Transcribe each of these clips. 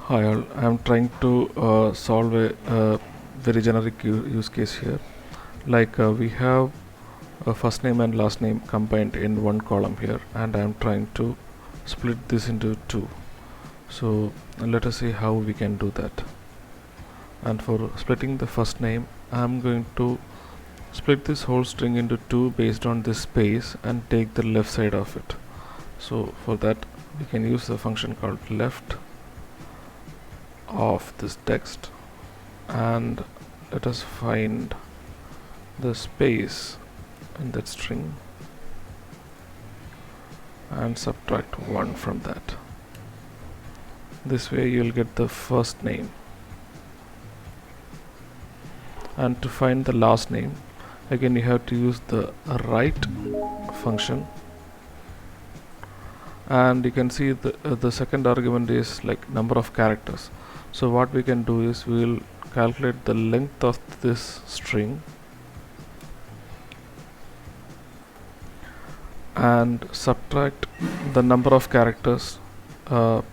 Hi all, I'm trying to solve a very generic use case here. We have a first name and last name combined in one column here, and I'm trying to split this into two. So let us see how we can do that. And for splitting the first name, I'm going to split this whole string into two based on this space and take the left side of it. So for that, we can use the function called left of this text, and let us find the space in that string and subtract 1 from that. This way you'll get the first name. And to find the last name, again you have to use the right function, and you can see the second argument is like number of characters. So what we can do is we will calculate the length of this string and subtract the number of characters to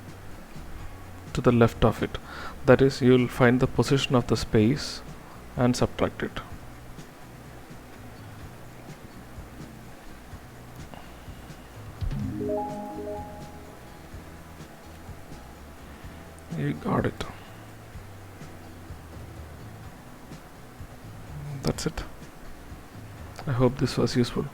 the left of it. That is, you will find the position of the space and subtract it. You got it. That's it. I hope this was useful.